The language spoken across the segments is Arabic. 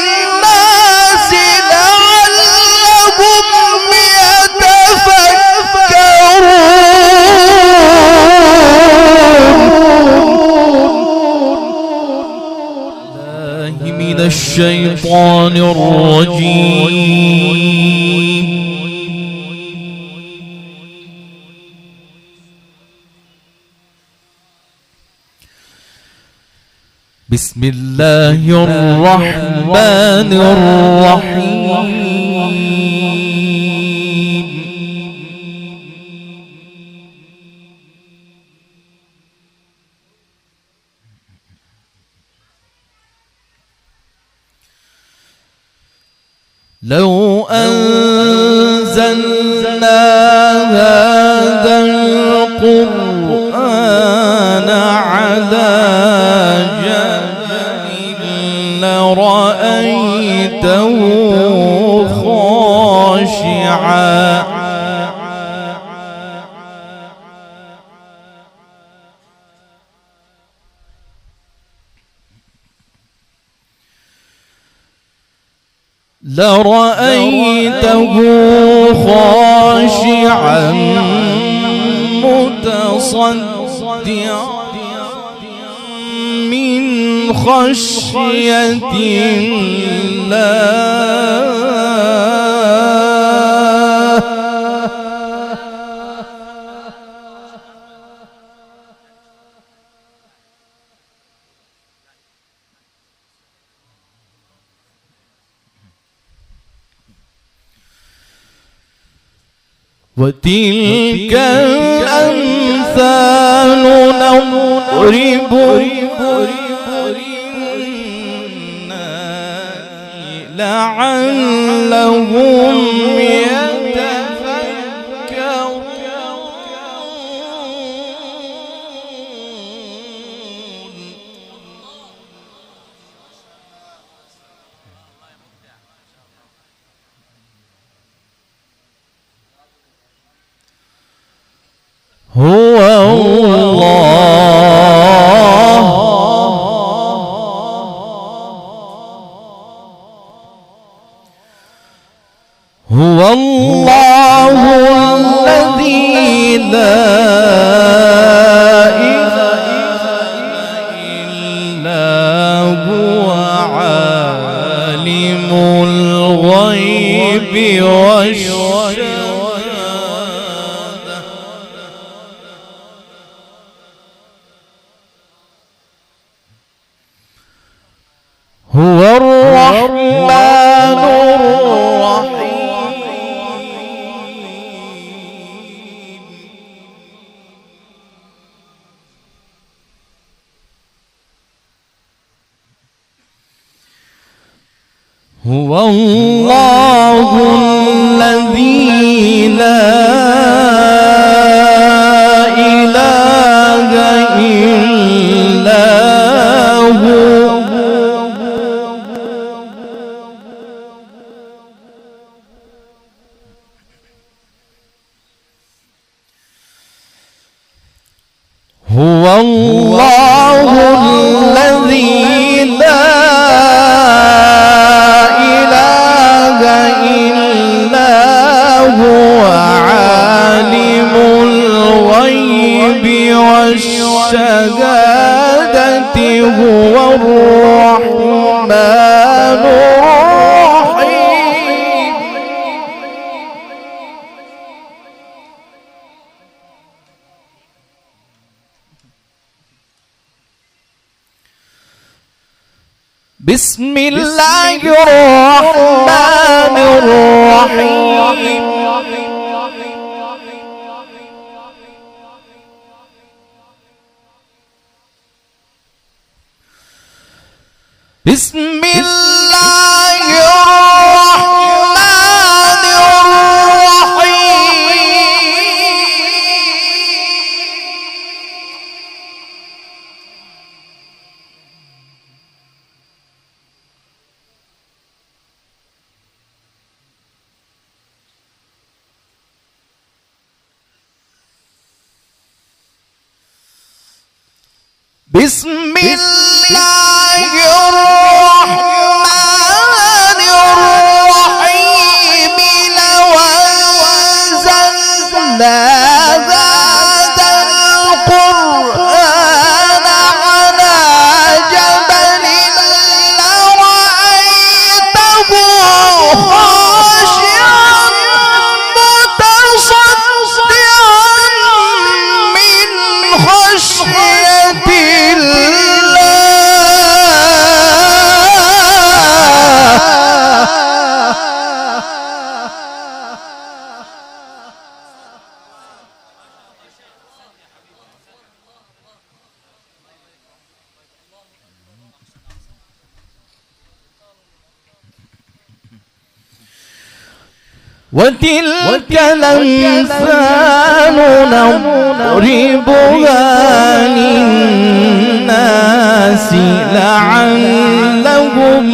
للناس لعلهم يتفكرون. من الشيطان الرجيم. بسم الله الرحمن الرحيم. لو أنزلنا هذا القرآن على لرأيته خاشعا متصدعا من خشية الله. وتلك الأمثال نضربها لعلهم يتفكرون. هو الله الذي لا إله إلا هو عالم الغيب والشهادة. هو الرحمن هو الله الذي لا إله إلا هو هو الله الذي لا والشهادة هو الرحمن الرحيم. بسم الله الرحمن الرحيم. بسم الله الرحمن الرحيم. بسم الله وتلك الأمثال نضربها للناس لعلهم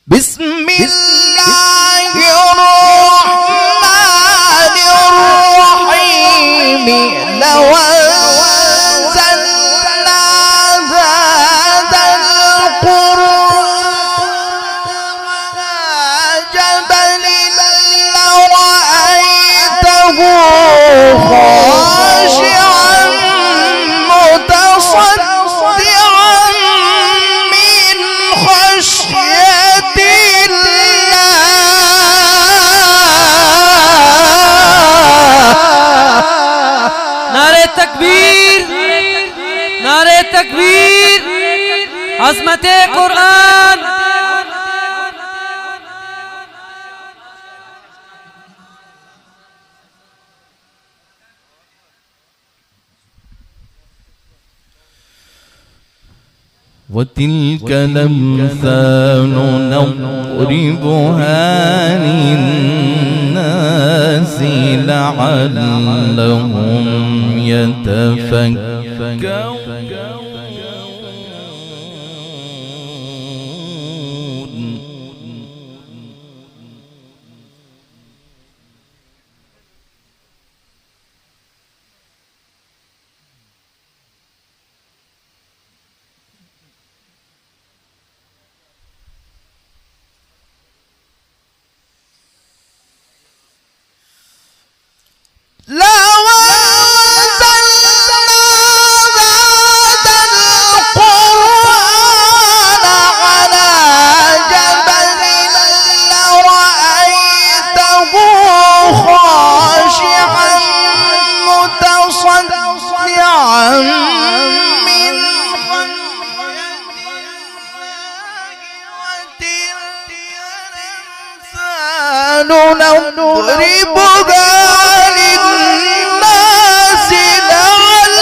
بسم الله الرحمن الرحيم لو أنزلنا هذا القرآن جبل لرأيته خاشعا متصدعا من خشية تکبیر نعرہ تکبیر عظمت قرآن وتلك الأمثال نضربها للناس لعلهم يتفكرون نضربها للناس لعلهم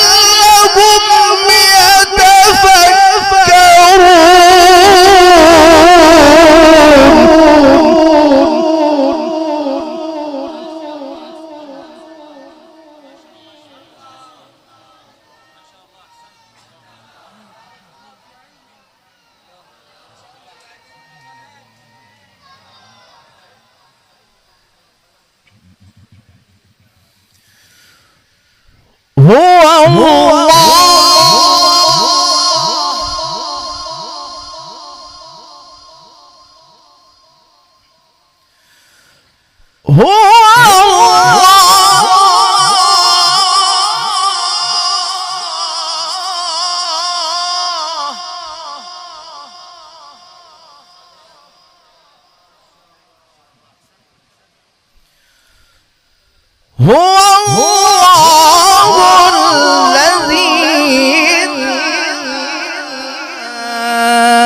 هو الله الذي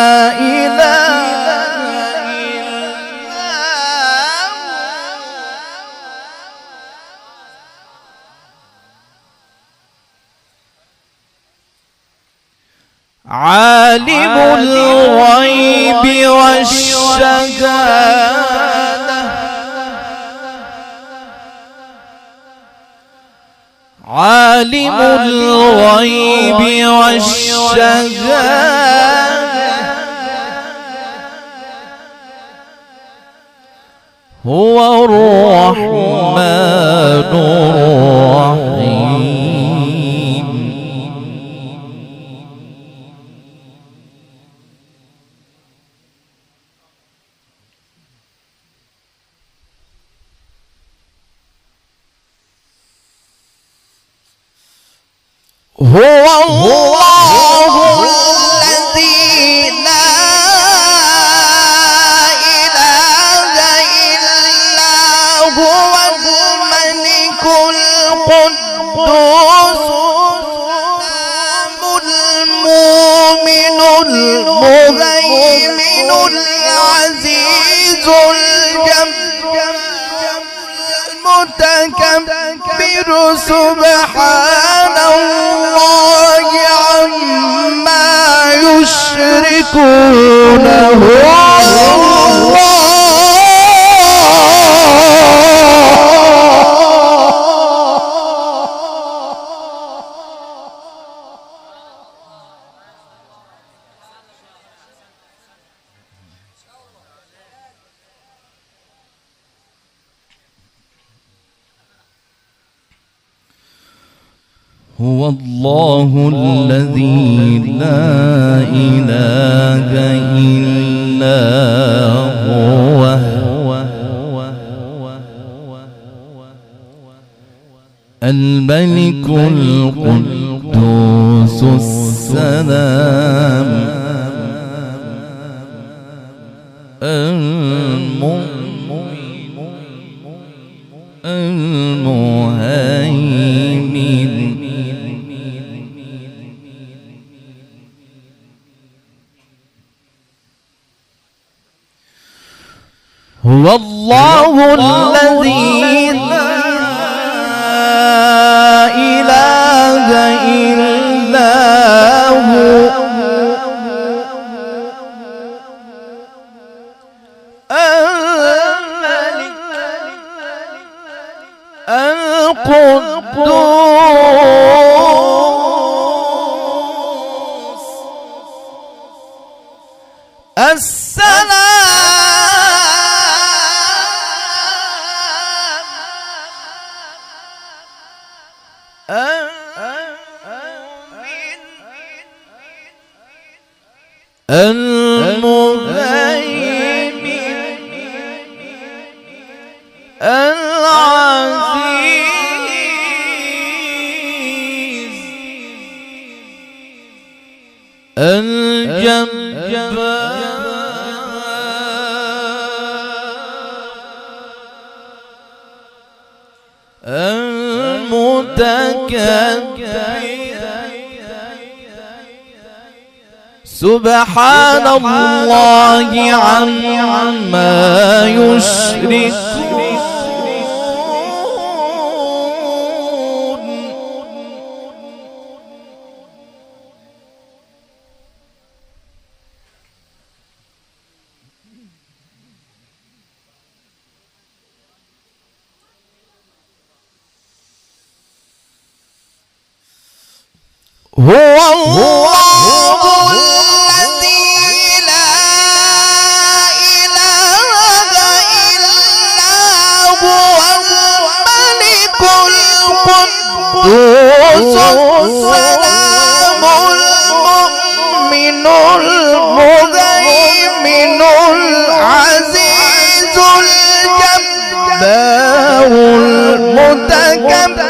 لا إله إلا هو عالم الغيب والشهادة عالم الغيب والشهادة هو الرحمن الرحيم هو الله الذي لا إله إلا هو الملك القدوس سبحان الله عما يشركون هو الله الذي لا إله إلا هو الملك القدوس السلام المهيمن هو الله الذي لا إله إلا هو الملك القدوس السلام المهيمن العزيز الجبار المتكبر سبحان الله عما يشركون هو الله الذي لا إله إلا هو الملك القدوس السلام المؤمن المهيمن العزيز الجبار المتكبر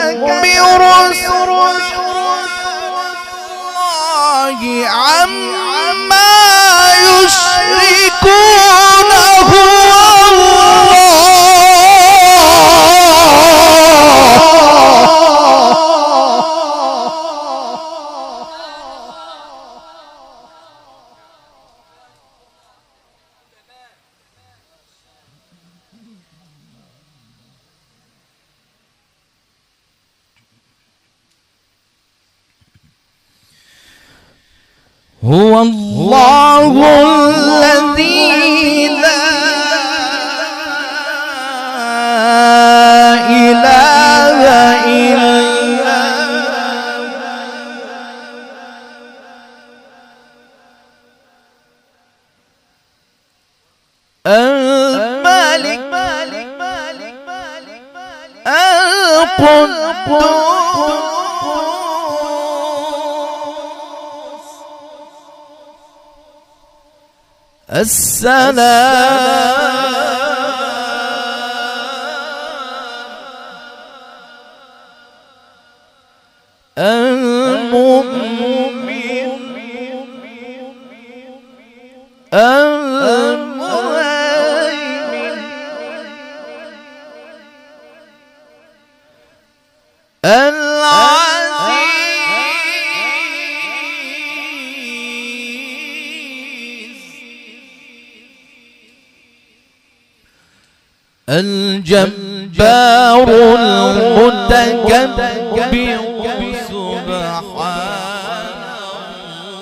عما يشركون هو هو الله الذي لا إله إلا الملك القدوس السلام المؤمن المهيمن العزيز الجبار الجبار المتكبر سبحان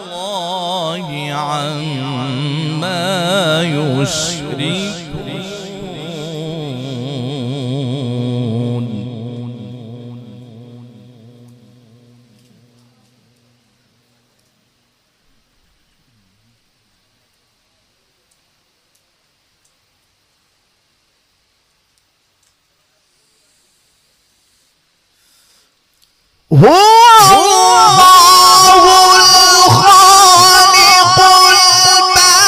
الله عما يشركون. هو الله الخالق البارئ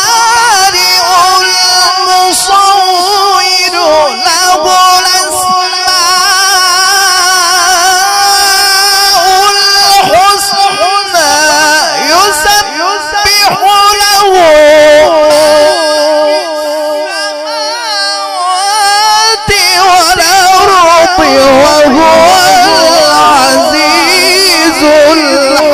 المصور له الأسماء الحسنى يسبح له السماوات والأرض وهو العزيز الحكيم.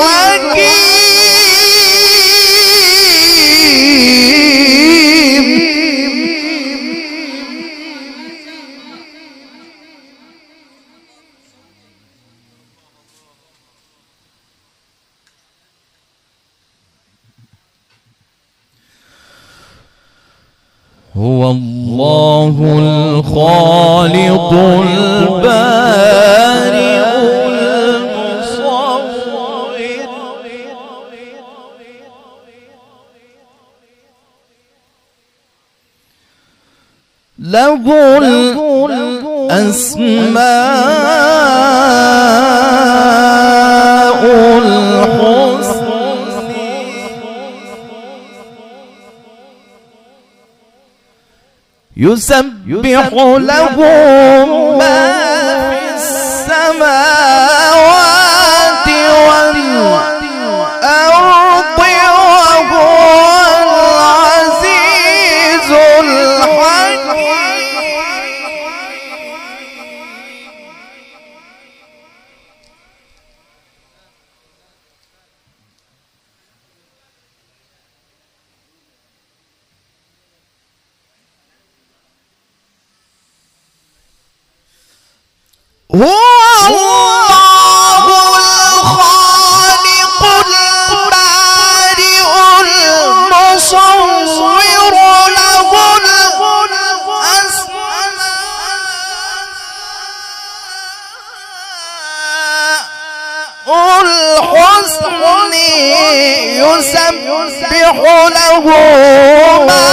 هو الله الخالق البارئ المصور له الأسماء الحسنى يسبح له ما في السماوات والأرض وهو العزيز الحكيم. هو الله الخالق البارئ المصور له الأسماء الحسنى يسبح له ما